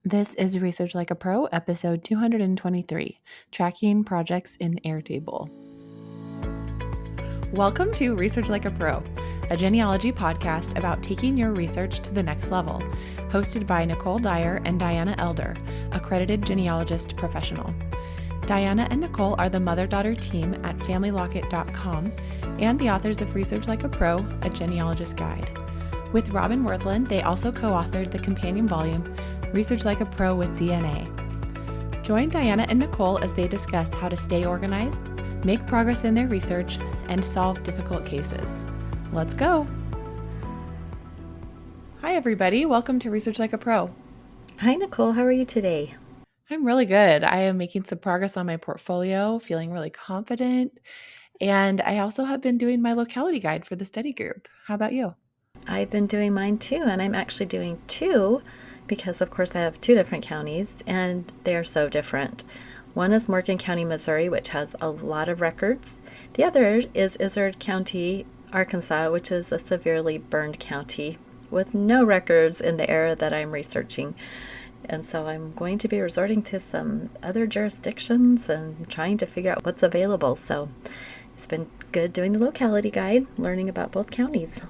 This is Research Like a Pro, episode 223, Tracking Projects in Airtable. Welcome to Research Like a Pro, a genealogy podcast about taking your research to the next level, hosted by Nicole Dyer and Diana Elder, accredited genealogist professional. Diana and Nicole are the mother-daughter team at FamilyLocket.com and the authors of Research Like a Pro, a genealogist guide. With Robin Worthland, they also co-authored the companion volume, Research Like a Pro with DNA. Join Diana and Nicole as they discuss how to stay organized, make progress in their research, and solve difficult cases. Let's go. Hi, everybody. Welcome to Research Like a Pro. Hi, Nicole. How are you today? I'm really good. I am making some progress on my portfolio, feeling really confident. And I also have been doing my locality guide for the study group. How about you? I've been doing mine too, and I'm actually doing two because, of course, I have two different counties, and they are so different. One is Morgan County, Missouri, which has a lot of records. The other is Izard County, Arkansas, which is a severely burned county with no records in the era that I'm researching. And so I'm going to be resorting to some other jurisdictions and trying to figure out what's available. So it's been good doing the locality guide, learning about both counties.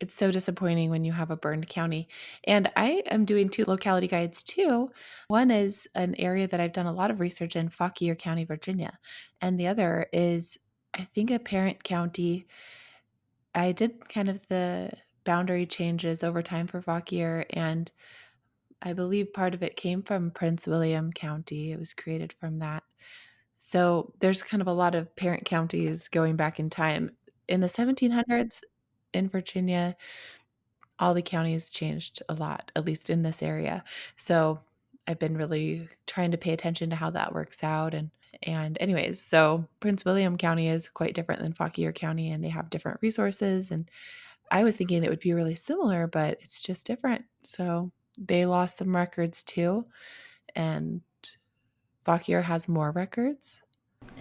It's so disappointing when you have a burned county. And I am doing two locality guides too. One is an area that I've done a lot of research in, Fauquier County, Virginia. And the other is, I think, a parent county. I did kind of the boundary changes over time for Fauquier, and I believe part of it came from Prince William County. It was created from that. So there's kind of a lot of parent counties going back in time. In the 1700s in Virginia, all the counties changed a lot, at least in this area. So I've been really trying to pay attention to how that works out. And anyways, so Prince William County is quite different than Fauquier County, and they have different resources. And I was thinking it would be really similar, but it's just different. So they lost some records too. And Fauquier has more records.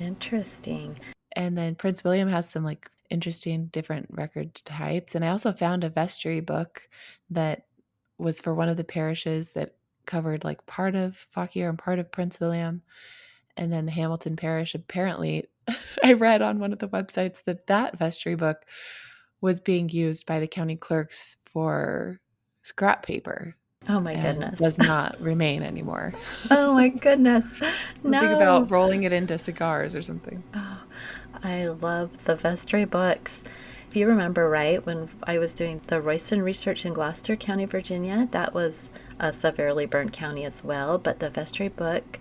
Interesting. And then Prince William has some interesting different record types. And I also found a vestry book that was for one of the parishes that covered part of Fauquier and part of Prince William. And then the Hamilton parish, apparently, I read on one of the websites that vestry book was being used by the county clerks for scrap paper. Oh my and goodness. Does not remain anymore. Oh my goodness. No. Think about rolling it into cigars or something. Oh, I love the vestry books. If you remember right, when I was doing the Royston research in Gloucester County, Virginia, that was a severely burned county as well, but the vestry book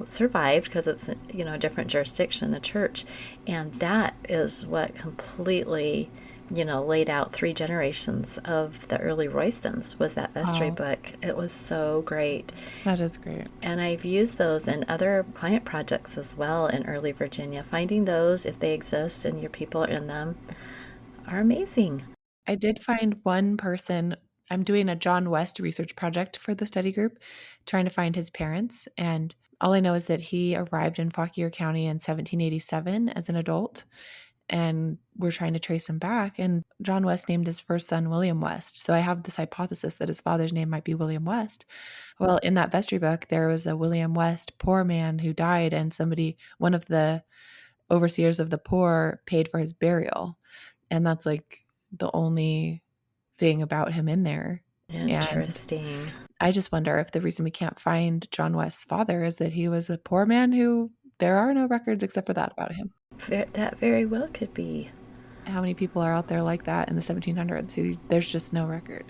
survived because it's a different jurisdiction, the church, and that is what completely laid out 3 generations of the early Roystons was that vestry book. It was so great. That is great. And I've used those in other client projects as well in early Virginia. Finding those, if they exist and your people are in them, are amazing. I did find one person. I'm doing a John West research project for the study group, trying to find his parents. And all I know is that he arrived in Fauquier County in 1787 as an adult. And we're trying to trace him back. And John West named his first son William West. So I have this hypothesis that his father's name might be William West. Well, in that vestry book, there was a William West poor man who died, and one of the overseers of the poor, paid for his burial. And that's the only thing about him in there. Interesting. And I just wonder if the reason we can't find John West's father is that he was a poor man who there are no records except for that about him. That very well could be. How many people are out there like that in the 1700s who there's just no record?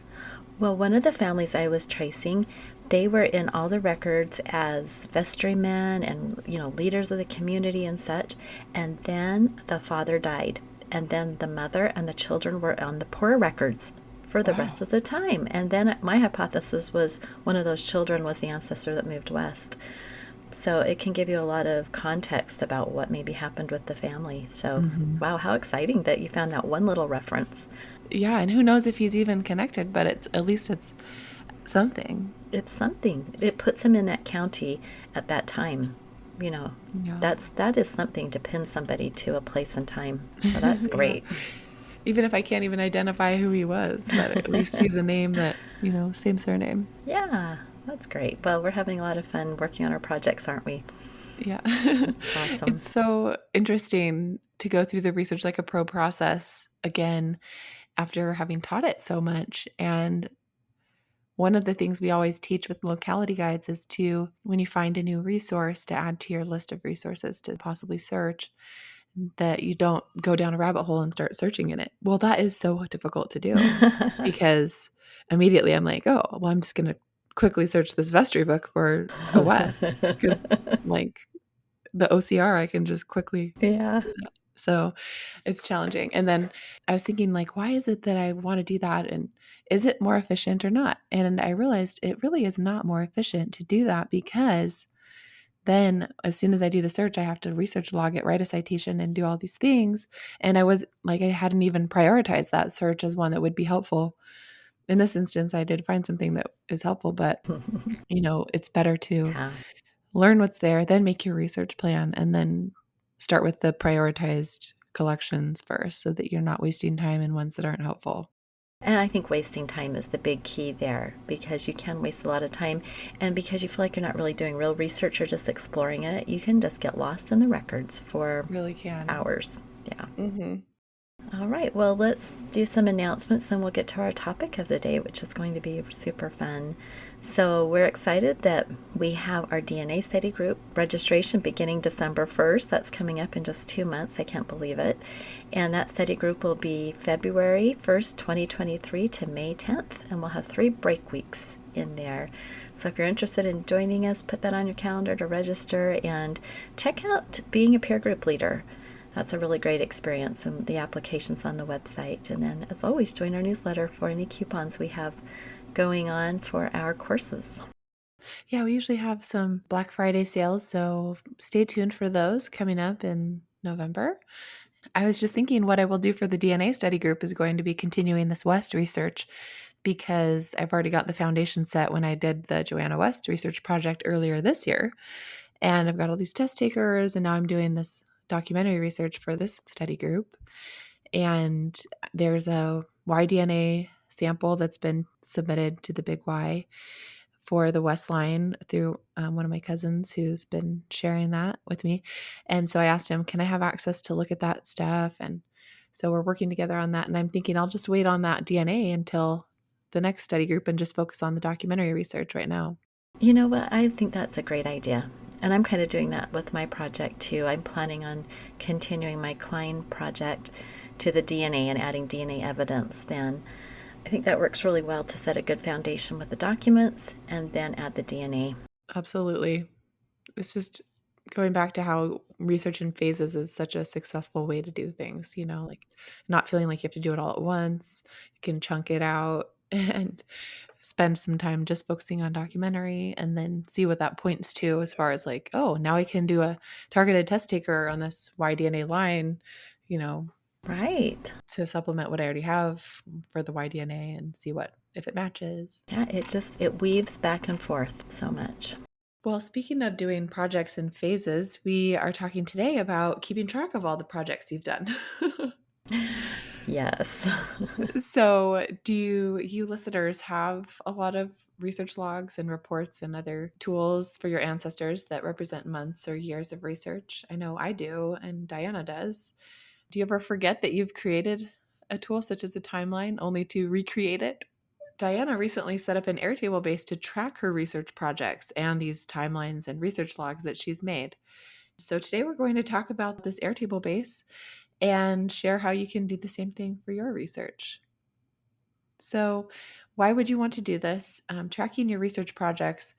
Well, one of the families I was tracing, they were in all the records as vestrymen and, leaders of the community and such. And then the father died. And then the mother and the children were on the poor records for the rest of the time. And then my hypothesis was one of those children was the ancestor that moved west. So it can give you a lot of context about what maybe happened with the family. So, Wow, how exciting that you found that one little reference. Yeah, and who knows if he's even connected, but at least it's something. It's something. It puts him in that county at that time. Yeah. That is something to pin somebody to a place and time. So that's great. Yeah. Even if I can't even identify who he was, but at least he's a name that, same surname. Yeah. That's great. Well, we're having a lot of fun working on our projects, aren't we? Yeah. It's awesome. It's so interesting to go through the research like a pro process again after having taught it so much. And one of the things we always teach with locality guides is to, when you find a new resource, to add to your list of resources to possibly search, that you don't go down a rabbit hole and start searching in it. Well, that is so difficult to do because immediately I'm like, oh, well, I'm just going to quickly search this vestry book for a West because like the OCR, I can just quickly Yeah. do that. So it's challenging. And then I was thinking, like, why is it that I want to do that? And is it more efficient or not? And I realized it really is not more efficient to do that because then as soon as I do the search, I have to research log it, write a citation, and do all these things. And I was like, I hadn't even prioritized that search as one that would be helpful. In this instance, I did find something that is helpful, but it's better to Yeah. learn what's there, then make your research plan, and then start with the prioritized collections first so that you're not wasting time in ones that aren't helpful. And I think wasting time is the big key there because you can waste a lot of time. And because you feel like you're not really doing real research or just exploring it, you can just get lost in the records for Really can. hours. Yeah. Mhm. All right. Well, let's do some announcements, then we'll get to our topic of the day, which is going to be super fun. So, we're excited that we have our DNA study group registration beginning December 1st. That's coming up in just 2 months. I can't believe it. And that study group will be February 1st, 2023 to May 10th. And we'll have 3 break weeks in there. So, if you're interested in joining us, put that on your calendar to register and check out being a peer group leader. That's a really great experience, and the application's on the website. And then, as always, join our newsletter for any coupons we have going on for our courses. Yeah, we usually have some Black Friday sales, so stay tuned for those coming up in November. I was just thinking what I will do for the DNA study group is going to be continuing this West research because I've already got the foundation set when I did the Joanna West research project earlier this year. And I've got all these test takers, and now I'm doing this documentary research for this study group. And there's a Y-DNA sample that's been submitted to the Big Y for the West Line through one of my cousins who's been sharing that with me. And so I asked him, can I have access to look at that stuff? And so we're working together on that. And I'm thinking I'll just wait on that DNA until the next study group and just focus on the documentary research right now. You know what? I think that's a great idea. And I'm kind of doing that with my project too. I'm planning on continuing my Klein project to the DNA and adding DNA evidence then. I think that works really well to set a good foundation with the documents and then add the DNA. Absolutely. It's just going back to how research in phases is such a successful way to do things, like not feeling like you have to do it all at once. You can chunk it out and spend some time just focusing on documentary and then see what that points to as far as like, oh, now I can do a targeted test taker on this Y-DNA line, you know, Right. to supplement what I already have for the Y-DNA and see what if it matches. Yeah, it weaves back and forth so much. Well, speaking of doing projects in phases, we are talking today about keeping track of all the projects you've done. Yes. So, do you listeners have a lot of research logs and reports and other tools for your ancestors that represent months or years of research? I know I do, and Diana does. Do you ever forget that you've created a tool such as a timeline only to recreate it? Diana recently set up an Airtable base to track her research projects and these timelines and research logs that she's made. So today we're going to talk about this Airtable base and share how you can do the same thing for your research. So, why would you want to do this? Tracking your research projects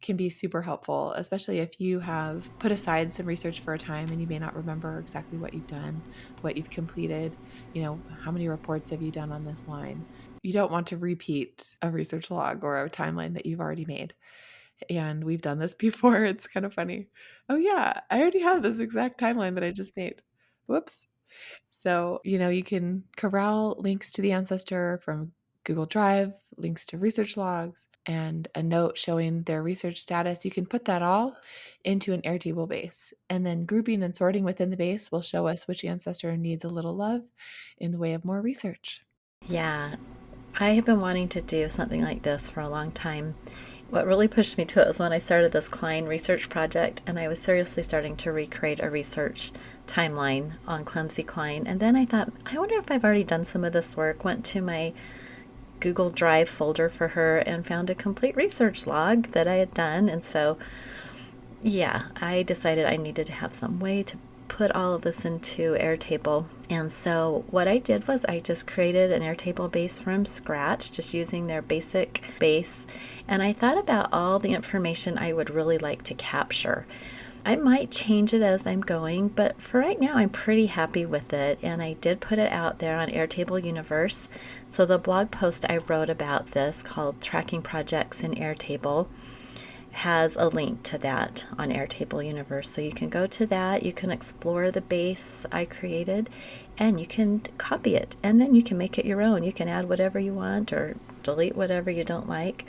can be super helpful, especially if you have put aside some research for a time and you may not remember exactly what you've done, what you've completed, how many reports have you done on this line. You don't want to repeat a research log or a timeline that you've already made. And we've done this before. It's kind of funny. Oh, yeah, I already have this exact timeline that I just made. Whoops. So, you can corral links to the ancestor from Google Drive, links to research logs, and a note showing their research status. You can put that all into an Airtable base. And then grouping and sorting within the base will show us which ancestor needs a little love in the way of more research. Yeah, I have been wanting to do something like this for a long time. What really pushed me to it was when I started this Klein research project, and I was seriously starting to recreate a research timeline on Clumsy Klein. And then I thought, I wonder if I've already done some of this work. Went to my Google Drive folder for her and found a complete research log that I had done. And so, yeah, I decided I needed to have some way to put all of this into Airtable. And so what I did was I just created an Airtable base from scratch, just using their basic base. And I thought about all the information I would really like to capture. I might change it as I'm going, but for right now, I'm pretty happy with it. And I did put it out there on Airtable Universe. So the blog post I wrote about this, called Tracking Projects in Airtable, has a link to that on Airtable Universe. So you can go to that, you can explore the base I created, and you can copy it, and then you can make it your own. You can add whatever you want or delete whatever you don't like.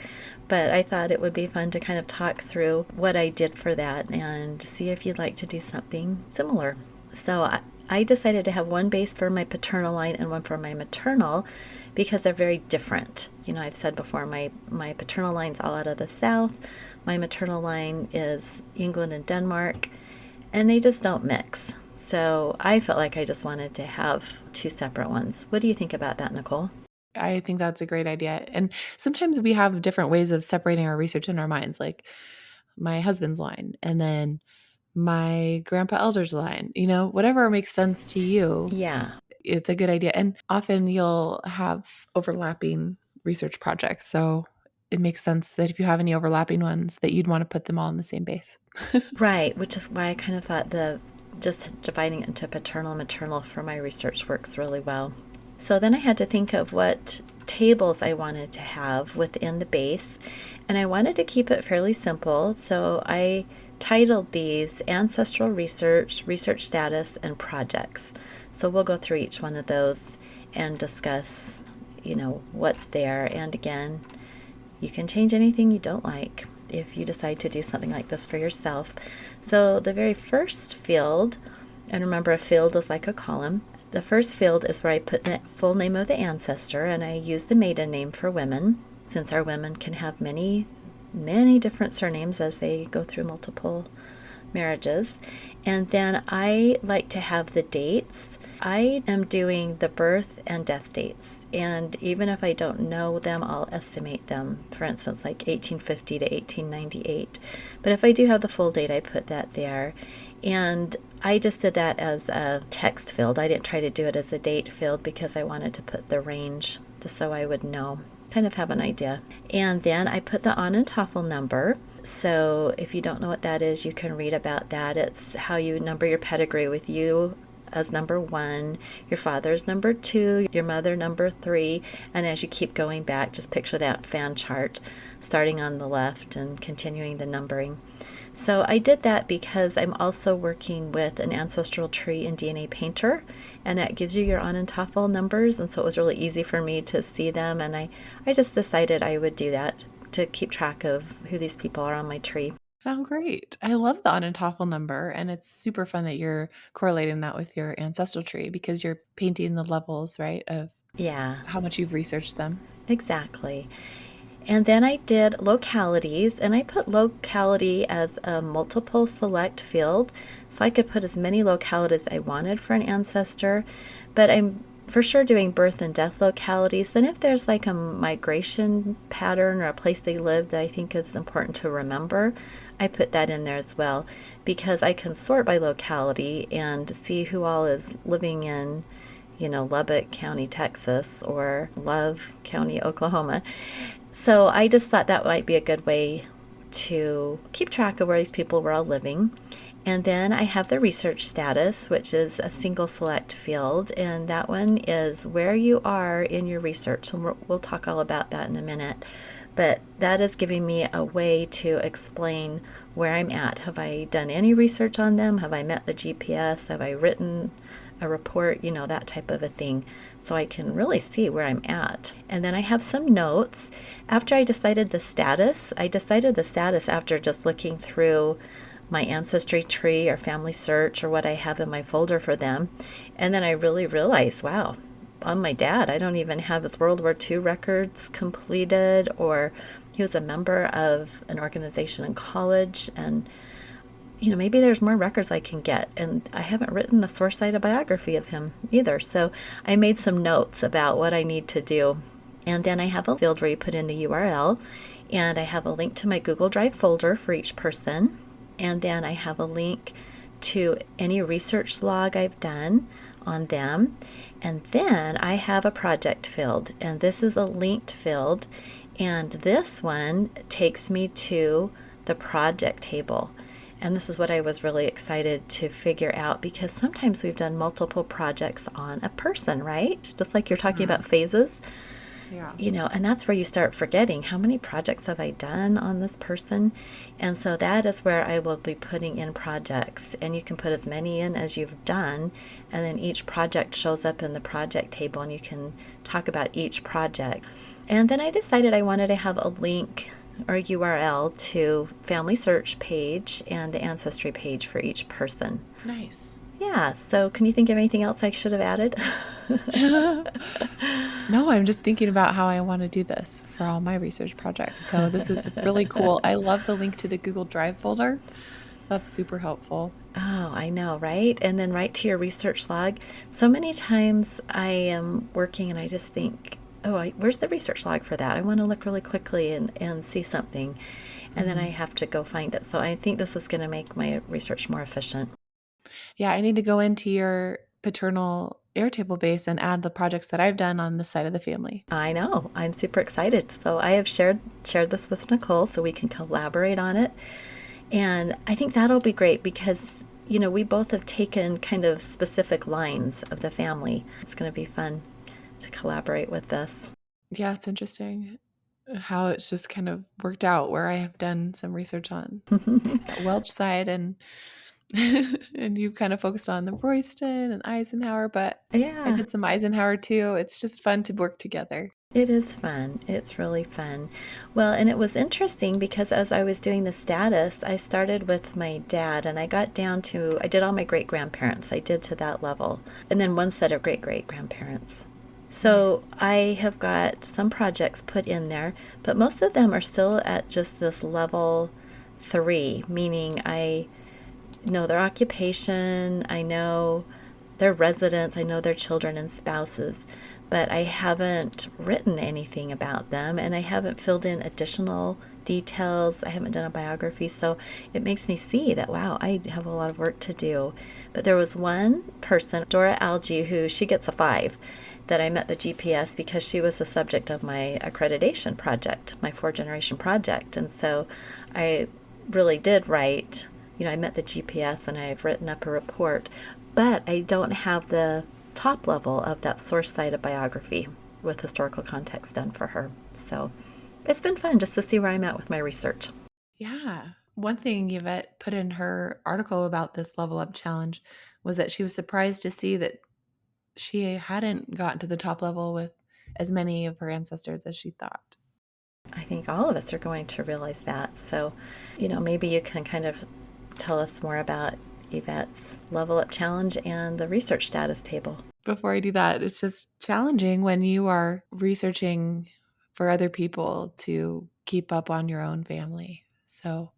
But I thought it would be fun to kind of talk through what I did for that and see if you'd like to do something similar. So I decided to have one base for my paternal line and one for my maternal because they're very different. You know, I've said before, my paternal line's all out of the South. My maternal line is England and Denmark, and they just don't mix. So I felt like I just wanted to have two separate ones. What do you think about that, Nicole? I think that's a great idea. And sometimes we have different ways of separating our research in our minds, like my husband's line and then my grandpa elder's line, whatever makes sense to you. Yeah. It's a good idea. And often you'll have overlapping research projects. So it makes sense that if you have any overlapping ones that you'd want to put them all in the same base. Right, which is why I kind of thought the just dividing it into paternal and maternal for my research works really well. So then I had to think of what tables I wanted to have within the base, and I wanted to keep it fairly simple. So I titled these Ancestral Research, Research Status, and Projects. So we'll go through each one of those and discuss, what's there. And again, you can change anything you don't like if you decide to do something like this for yourself. So the very first field, and remember, a field is like a column. The first field is where I put the full name of the ancestor, and I use the maiden name for women, since our women can have many, many different surnames as they go through multiple marriages. And then I like to have the dates. I am doing the birth and death dates, and even if I don't know them, I'll estimate them. For instance, like 1850 to 1898. But if I do have the full date, I put that there. And I just did that as a text field. I didn't try to do it as a date field because I wanted to put the range just so I would know, kind of have an idea. And then I put the ahnentafel number. So if you don't know what that is, you can read about that. It's how you number your pedigree, with you as number 1, your father's number 2, your mother number 3, and as you keep going back, just picture that fan chart starting on the left and continuing the numbering. So I did that because I'm also working with an ancestral tree and DNA painter, and that gives you your ahnentafel numbers, and so it was really easy for me to see them, and I just decided I would do that to keep track of who these people are on my tree. Oh, great. I love the ahnentafel number, and it's super fun that you're correlating that with your ancestral tree because you're painting the levels, right, of Yeah, how much you've researched them. exactly. And then I did localities, and I put locality as a multiple select field, so I could put as many localities I wanted for an ancestor, but I'm for sure doing birth and death localities. Then if there's like a migration pattern or a place they lived that I think is important to remember, I put that in there as well, because I can sort by locality and see who all is living in, Lubbock County, Texas, or Love County, Oklahoma. So I just thought that might be a good way to keep track of where these people were all living. And then I have the research status, which is a single select field, and that one is where you are in your research. And we'll talk all about that in a minute. But that is giving me a way to explain where I'm at. Have I done any research on them? Have I met the GPS? Have I written a report? That type of a thing. So I can really see where I'm at. And then I have some notes. After I decided the status after just looking through my ancestry tree or family search or what I have in my folder for them. And then I really realized, wow, on my dad, I don't even have his World War II records completed, or He was a member of an organization in college, and maybe there's more records I can get. And I haven't written a source cited biography of him either. So I made some notes about what I need to do. And then I have a field where you put in the URL, and I have a link to my Google Drive folder for each person. And then I have a link to any research log I've done on them. And then I have a project field, and this is a linked field. And this one takes me to the project table. And this is what I was really excited to figure out, because sometimes we've done multiple projects on a person, right? Just like you're talking about phases. Yeah. And that's where you start forgetting, how many projects have I done on this person? And so that is where I will be putting in projects, and you can put as many in as you've done, and then each project shows up in the project table, and you can talk about each project. And then I decided I wanted to have a link or URL to family search page and the ancestry page for each person. Nice. Yeah, so can you think of anything else I should have added? No, I'm just thinking about how I want to do this for all my research projects. So this is really cool. I love the link to the Google Drive folder. That's super helpful. Oh, I know, right? And then right to your research log. So many times I am working and I just think, oh, where's the research log for that? I want to look really quickly and see something. And then I have to go find it. So I think this is going to make my research more efficient. Yeah, I need to go into your paternal Airtable base and add the projects that I've done on this side of the family. I know. I'm super excited. So I have shared this with Nicole so we can collaborate on it. And I think that'll be great because, we both have taken kind of specific lines of the family. It's going to be fun to collaborate with this. Yeah, it's interesting how it's just kind of worked out where I have done some research on that Welch side and and you've kind of focused on the Royston and Eisenhower, but I Yeah, did some Eisenhower too. It's just fun to work together. it is fun. It's really fun. Well, and it was interesting because as I was doing the status, I started with my dad and I did all my great grandparents. I did to that level. And then one set of great great grandparents. So Nice. I have got some projects put in there, but most of them are still at just this level 3, meaning I know their occupation, I know their residents, I know their children and spouses, but I haven't written anything about them and I haven't filled in additional details. I haven't done a biography, so it makes me see that, wow, I have a lot of work to do. But there was one person, Dora Algie, who she gets a 5, that I met the GPS because she was the subject of my accreditation project, my 4-generation project. And so I really did write, I met the GPS and I've written up a report, but I don't have the top level of that source cited biography with historical context done for her. So it's been fun just to see where I'm at with my research. Yeah. One thing Yvette put in her article about this level up challenge was that she was surprised to see that she hadn't gotten to the top level with as many of her ancestors as she thought. I think all of us are going to realize that. So, maybe you can kind of tell us more about Yvette's level up challenge and the research status table. Before I do that, it's just challenging when you are researching for other people to keep up on your own family. So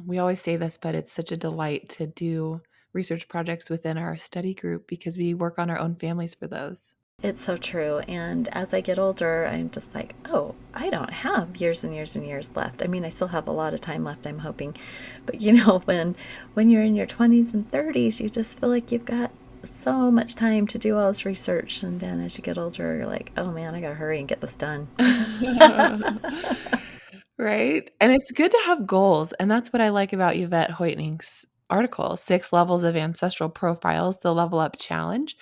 we always say this, but it's such a delight to do research projects within our study group because we work on our own families for those. It's so true. And as I get older, I'm just like, oh, I don't have years and years and years left. I mean, I still have a lot of time left, I'm hoping. But when you're in your 20s and 30s, you just feel like you've got so much time to do all this research. And then as you get older, you're like, oh man, I gotta hurry and get this done. Right? And it's good to have goals. And that's what I like about Yvette Hoytning's article, 6 levels of ancestral profiles, the level up challenge,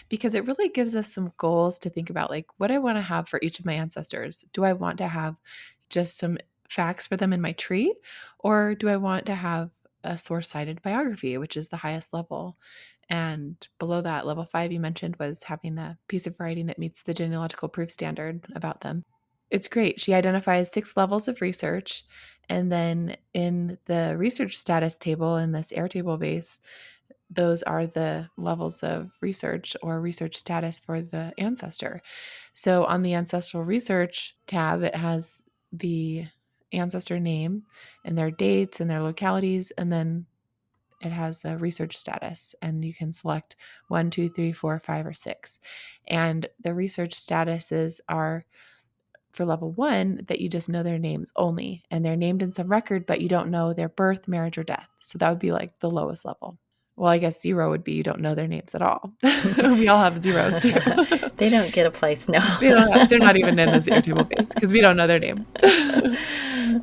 because it really gives us some goals to think about, like what I want to have for each of my ancestors. Do I want to have just some facts for them in my tree? Or do I want to have a source cited biography, which is the highest level? And below that, level 5 you mentioned was having a piece of writing that meets the genealogical proof standard about them. It's great. She identifies 6 levels of research. And then in the research status table in this Airtable base, those are the levels of research or research status for the ancestor. So on the ancestral research tab, it has the ancestor name and their dates and their localities, and then it has a research status, and you can select 1, 2, 3, 4, 5, or 6. And the research statuses are for level 1 that you just know their names only, and they're named in some record, but you don't know their birth, marriage, or death. So that would be like the lowest level. Well, I guess 0 would be you don't know their names at all. We all have zeros too. They don't get a place, no. They're not even in this Airtable base because we don't know their name.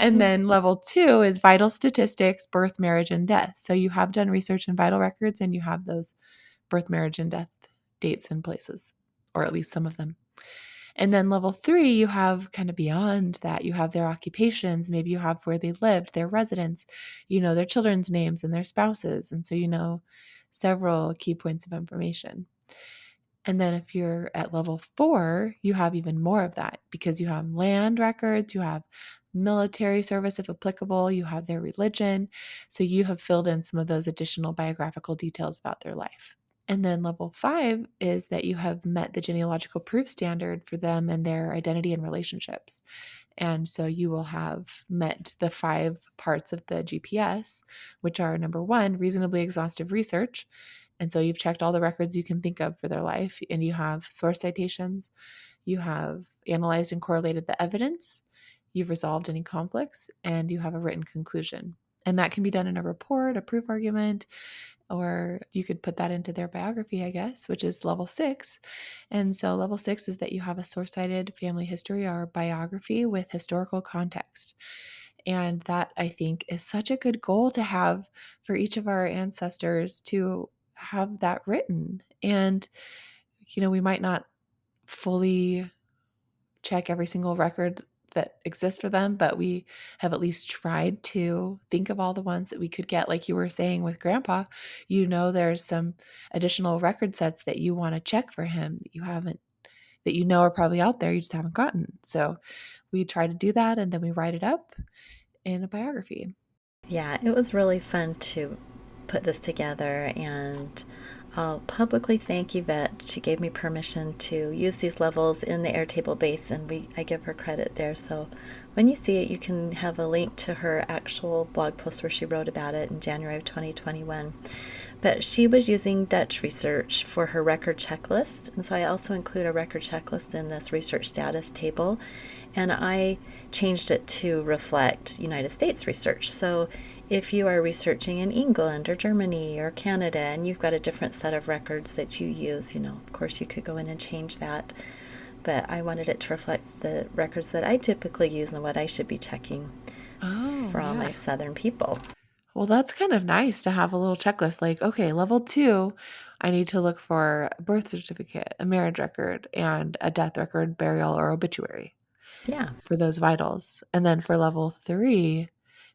And then level 2 is vital statistics, birth, marriage, and death. So you have done research in vital records and you have those birth, marriage, and death dates and places, or at least some of them. And then level 3, you have kind of beyond that. You have their occupations. Maybe you have where they lived, their residence, you know, their children's names and their spouses. And so you know several key points of information. And then if you're at level 4, you have even more of that because you have land records, you have military service if applicable, you have their religion. So you have filled in some of those additional biographical details about their life. And then level 5 is that you have met the genealogical proof standard for them and their identity and relationships. And so you will have met the 5 parts of the GPS, which are number 1, reasonably exhaustive research. And so you've checked all the records you can think of for their life, and you have source citations, you have analyzed and correlated the evidence, you've resolved any conflicts, and you have a written conclusion. And that can be done in a report, a proof argument, or you could put that into their biography, I guess, which is level 6. And so level 6 is that you have a source-cited family history or biography with historical context. And that, I think, is such a good goal to have for each of our ancestors to have that written. And, you know, we might not fully check every single record that exists for them, but we have at least tried to think of all the ones that we could get. Like you were saying with grandpa, you know, there's some additional record sets that you want to check for him that you haven't, that you know are probably out there, you just haven't gotten. So we try to do that, and then we write it up in a biography. Yeah, it was really fun to put this together, and I'll publicly thank Yvette. She gave me permission to use these levels in the Airtable base, and I give her credit there. So when you see it, you can have a link to her actual blog post where she wrote about it in January of 2021. But she was using Dutch research for her record checklist, and so I also include a record checklist in this research status table, and I changed it to reflect United States research. So if you are researching in England or Germany or Canada and you've got a different set of records that you use, you know, of course you could go in and change that. But I wanted it to reflect the records that I typically use and what I should be checking for all my Southern people. Well, that's kind of nice to have a little checklist like, okay, level 2, I need to look for a birth certificate, a marriage record, and a death record, burial, or obituary. Yeah. For those vitals. And then for level 3,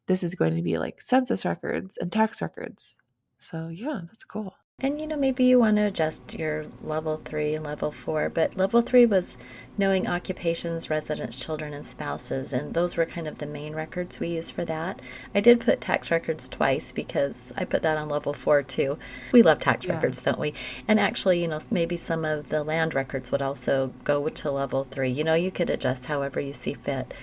this is going to be like census records and tax records. So yeah, that's cool. And you know, maybe you want to adjust your level 3 and level 4, but level 3 was knowing occupations, residents, children, and spouses, and those were kind of the main records we used for that. I did put tax records twice because I put that on level 4 too. We love tax records, don't we? And actually, you know, maybe some of the land records would also go to level 3. You know, you could adjust however you see fit,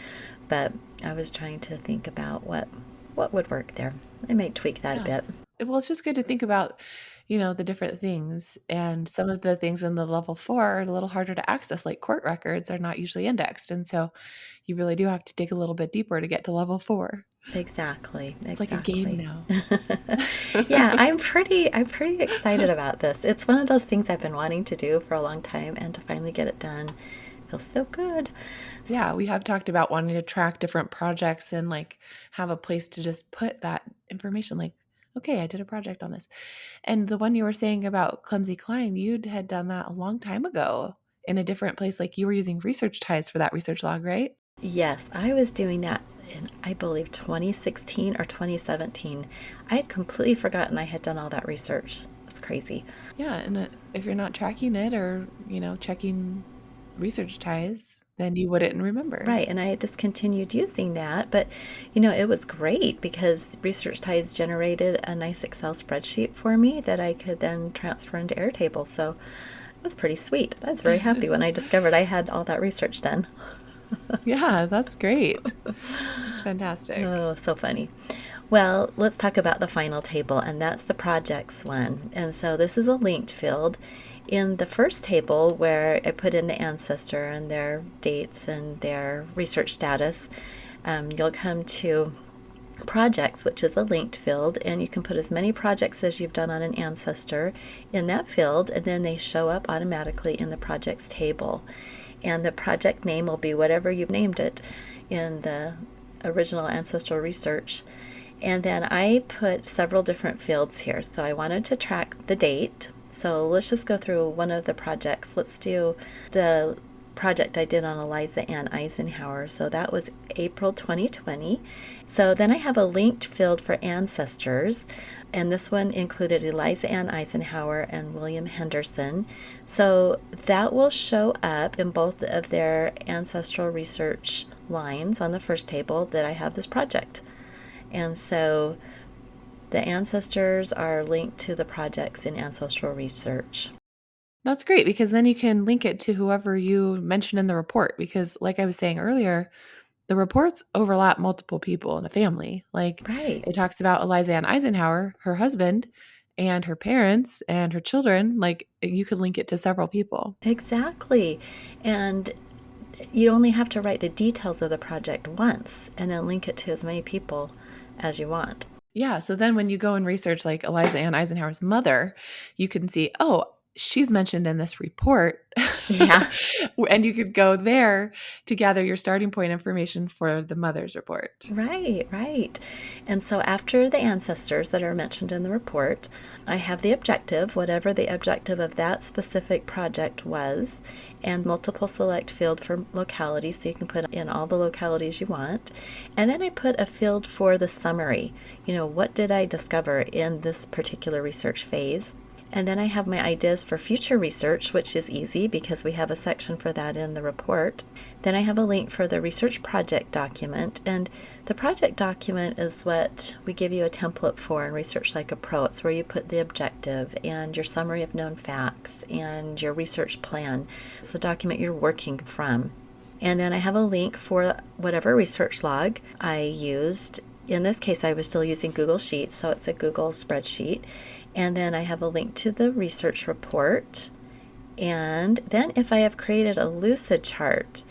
but I was trying to think about what would work there. I might tweak that a bit. Well, it's just good to think about, you know, the different things. And some of the things in the level 4 are a little harder to access, like court records are not usually indexed. And so you really do have to dig a little bit deeper to get to level 4. Exactly. It's like a game now. Yeah, I'm pretty excited about this. It's one of those things I've been wanting to do for a long time, and to finally get it done feels so good. Yeah, we have talked about wanting to track different projects and like have a place to just put that information, like, okay, I did a project on this. And the one you were saying about Clumsy Klein, you had done that a long time ago in a different place. Like you were using research ties for that research log, right? Yes, I was doing that in, I believe, 2016 or 2017. I had completely forgotten I had done all that research. It's crazy. Yeah, and if you're not tracking it or, you know, checking research ties, then you wouldn't remember. Right, and I had discontinued using that, but you know, it was great because Research Ties generated a nice Excel spreadsheet for me that I could then transfer into Airtable. So it was pretty sweet. I was very happy when I discovered I had all that research done. Yeah, that's great. That's fantastic. Oh, so funny. Well, let's talk about the final table, and that's the projects one. And so this is a linked field. In the first table, where I put in the ancestor and their dates and their research status, you'll come to projects, which is a linked field, and you can put as many projects as you've done on an ancestor in that field, and then they show up automatically in the projects table. And the project name will be whatever you've named it in the original ancestral research. And then I put several different fields here. So I wanted to track the date. So let's just go through one of the projects. Let's do the project I did on Eliza Ann Eisenhower. So that was April 2020. So then I have a linked field for ancestors, and this one included Eliza Ann Eisenhower and William Henderson. So that will show up in both of their ancestral research lines on the first table that I have this project. And so the ancestors are linked to the projects in ancestral research. That's great because then you can link it to whoever you mentioned in the report. Because, like I was saying earlier, the reports overlap multiple people in a family. Like Right. it talks about Eliza Ann Eisenhower, her husband, and her parents and her children. Like you could link it to several people. Exactly. And you only have to write the details of the project once and then link it to as many people as you want. Yeah. So then when you go and research like Eliza Ann Eisenhower's mother, you can see, oh, she's mentioned in this report. Yeah. And you could go there to gather your starting point information for the mother's report. Right, right. And so after the ancestors that are mentioned in the report, I have the objective, whatever the objective of that specific project was, and multiple select field for localities, so you can put in all the localities you want. And then I put a field for the summary. What did I discover in this particular research phase? And then I have my ideas for future research, which is easy because we have a section for that in the report. Then I have a link for the research project document. And the project document is what we give you a template for in Research Like a Pro. It's where you put the objective and your summary of known facts and your research plan. It's the document you're working from. And then I have a link for whatever research log I used. In this case, I was still using Google Sheets, so it's a Google spreadsheet. And then I have a link to the research report. And then if I have created a lucid chart,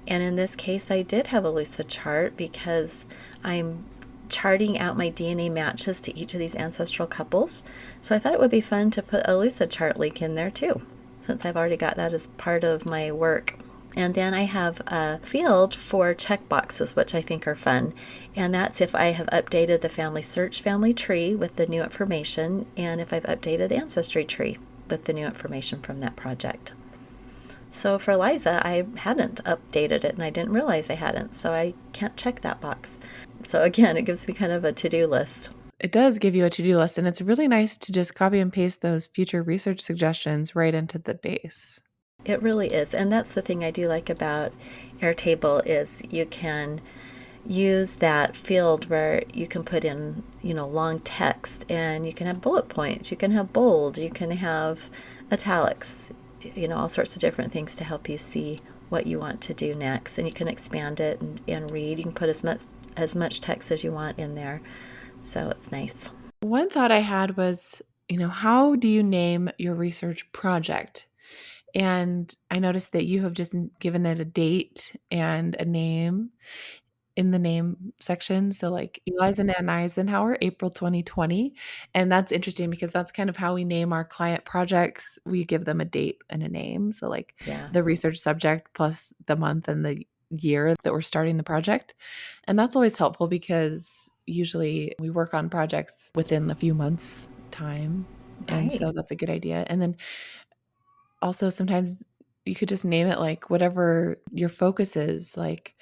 and in this case I did have a lucid chart because I'm charting out my DNA matches to each of these ancestral couples. So I thought it would be fun to put a lucid chart link in there too, since I've already got that as part of my work. And then I have a field for checkboxes, which I think are fun. And that's if I have updated the family search family tree with the new information, and if I've updated the ancestry tree with the new information from that project. So for Liza, I hadn't updated it, and I didn't realize I hadn't, so I can't check that box. So again, it gives me kind of a to-do list. It does give you a to-do list, and it's really nice to just copy and paste those future research suggestions right into the base. It really is. And that's the thing I do like about Airtable is you can use that field where you can put in, long text, and you can have bullet points, you can have bold, you can have italics, all sorts of different things to help you see what you want to do next. And you can expand it and read. You can put as much text as you want in there. So it's nice. One thought I had was, how do you name your research project? And I noticed that you have just given it a date and a name in the name section. So like Eliza Ann Eisenhower, April 2020. And that's interesting because that's kind of how we name our client projects. We give them a date and a name. So like Yeah. the research subject plus the month and the year that we're starting the project. And that's always helpful because usually we work on projects within a few months time. And Right. so that's a good idea. And then also sometimes you could just name it like whatever your focus is, like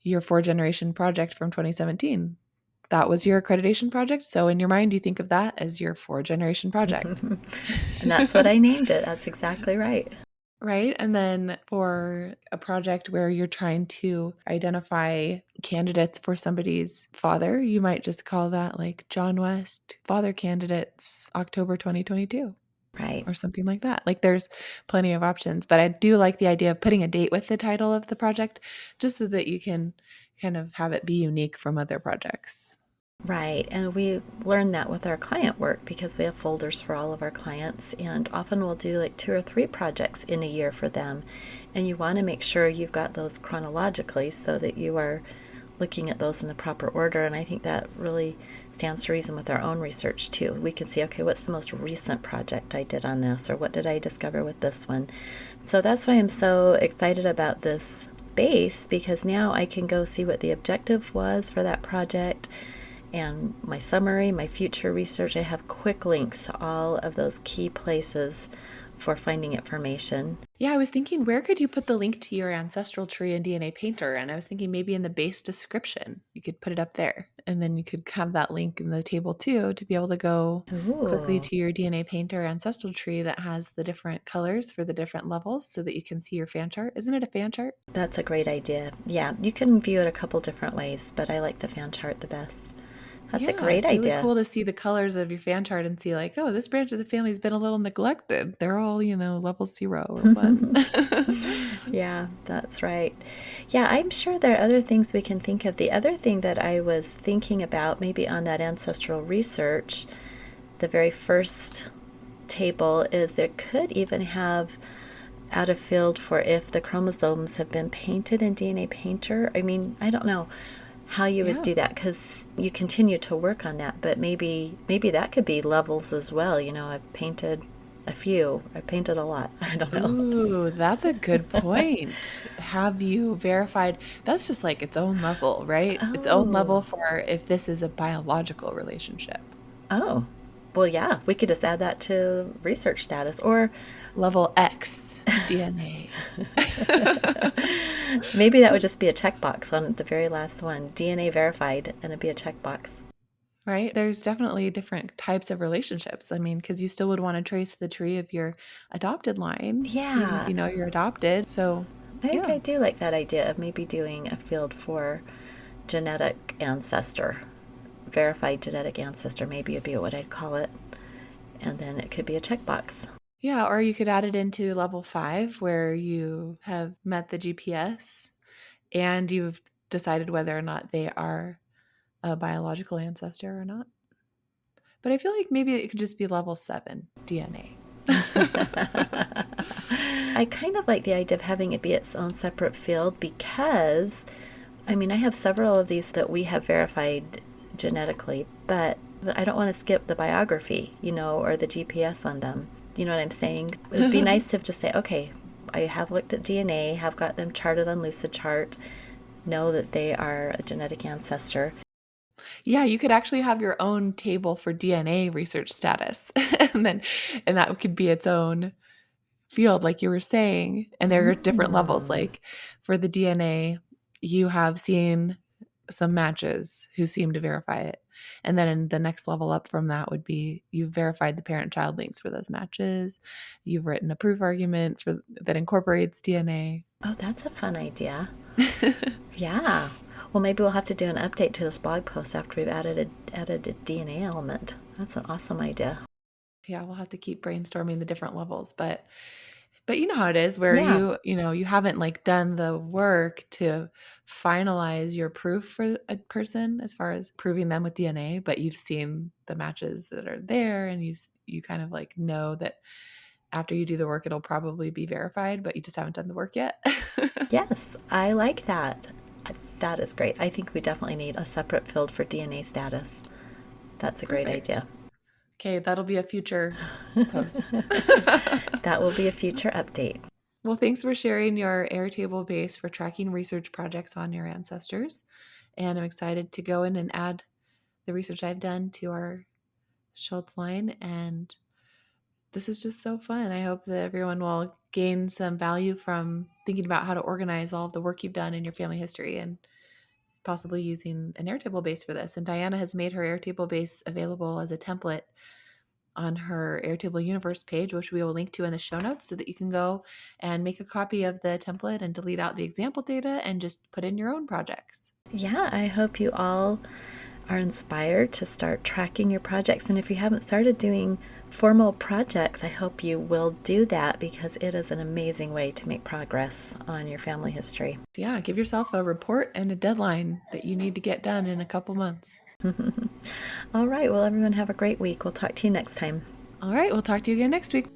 your 4-generation project from 2017. That was your accreditation project. So in your mind, you think of that as your 4-generation project. And that's what I named it. That's exactly right. Right. And then for a project where you're trying to identify candidates for somebody's father, you might just call that like John West, father candidates, October 2022. Right. or something like that. Like there's plenty of options, but I do like the idea of putting a date with the title of the project just so that you can kind of have it be unique from other projects. Right. And we learn that with our client work because we have folders for all of our clients. And often we'll do like 2 or 3 projects in a year for them. And you want to make sure you've got those chronologically so that you are looking at those in the proper order. And I think that really stands to reason with our own research too. We can see, okay, what's the most recent project I did on this, or what did I discover with this one? So that's why I'm so excited about this base, because now I can go see what the objective was for that project and my summary, my future research. I have quick links to all of those key places for finding information. Yeah, I was thinking, where could you put the link to your ancestral tree in DNA Painter? And I was thinking maybe in the base description, you could put it up there. And then you could have that link in the table too to be able to go quickly Ooh, to your DNA Painter ancestral tree that has the different colors for the different levels so that you can see your fan chart. Isn't it a fan chart? that's a great idea. Yeah, you can view it a couple different ways, but I like the fan chart the best. That's a Yeah, great it's really idea. cool to see the colors of your fan chart and see like, oh, this branch of the family's been a little neglected. They're all, level 0 or 1. Yeah, that's right. Yeah, I'm sure there are other things we can think of. The other thing that I was thinking about, maybe on that ancestral research, the very first table, is there could even have add a field for if the chromosomes have been painted in DNA Painter. I mean, I don't know how you would Yeah. do that because you continue to work on that, but maybe that could be levels as well. I've painted a few, I painted a lot. I don't know. Ooh, that's a good point. Have you verified? That's just like its own level, right? Its own Oh, level for if this is a biological relationship. oh, well, yeah, we could just add that to research status, or Level X DNA. maybe that would just be a checkbox on the very last one, DNA verified, and it'd be a checkbox. Right? There's definitely different types of relationships. I mean, because you still would want to trace the tree of your adopted line, even if Yeah, you know you're adopted. So, I think yeah. I do like that idea of maybe doing a field for genetic ancestor, verified genetic ancestor, maybe would be what I'd call it. And then it could be a checkbox. Yeah, or you could add it into level 5 where you have met the GPS and you've decided whether or not they are a biological ancestor or not. But I feel like maybe it could just be level 7 DNA. I kind of like the idea of having it be its own separate field because, I mean, I have several of these that we have verified genetically, but I don't want to skip the biography, or the GPS on them. You know what I'm saying? It would be nice to just say, okay, I have looked at DNA, have got them charted on Lucidchart, know that they are a genetic ancestor. Yeah, you could actually have your own table for DNA research status. And that could be its own field like you were saying. And there are different levels. Mm. Like for the DNA, you have seen some matches who seem to verify it. And then in the next level up from that would be you've verified the parent-child links for those matches. You've written a proof argument for that incorporates DNA. Oh, that's a fun idea. Yeah. Well, maybe we'll have to do an update to this blog post after we've added a DNA element. That's an awesome idea. Yeah, we'll have to keep brainstorming the different levels, but you know how it is where Yeah. you haven't like done the work to finalize your proof for a person as far as proving them with DNA, but you've seen the matches that are there and you kind of like know that after you do the work it'll probably be verified, but you just haven't done the work yet. Yes, I like that. That is great. I think we definitely need a separate field for DNA status. That's a great Perfect. idea. Okay, that'll be a future post. That will be a future update. Well, thanks for sharing your Airtable base for tracking research projects on your ancestors. And I'm excited to go in and add the research I've done to our Schultz line. And this is just so fun. I hope that everyone will gain some value from thinking about how to organize all of the work you've done in your family history and possibly using an Airtable base for this. And Diana has made her Airtable base available as a template on her Airtable Universe page, which we will link to in the show notes so that you can go and make a copy of the template and delete out the example data and just put in your own projects. Yeah, I hope you all are inspired to start tracking your projects. And if you haven't started doing formal projects, I hope you will do that, because it is an amazing way to make progress on your family history. Yeah, give yourself a report and a deadline that you need to get done in a couple months. All right. Well, everyone have a great week. We'll talk to you next time. All right, we'll talk to you again next week.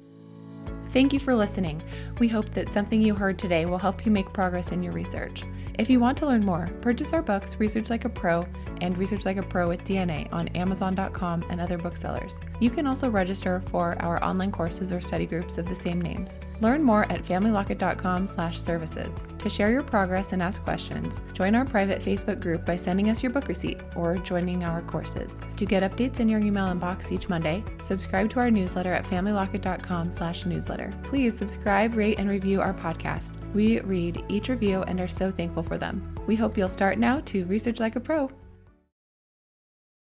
Thank you for listening. We hope that something you heard today will help you make progress in your research. If you want to learn more, purchase our books, Research Like a Pro and Research Like a Pro with DNA on Amazon.com and other booksellers. You can also register for our online courses or study groups of the same names. Learn more at familylocket.com/services. To share your progress and ask questions, join our private Facebook group by sending us your book receipt or joining our courses. To get updates in your email inbox each Monday, subscribe to our newsletter at familylocket.com/newsletter. Please subscribe, rate, and review our podcast. We read each review and are so thankful for them. We hope you'll start now to research like a pro.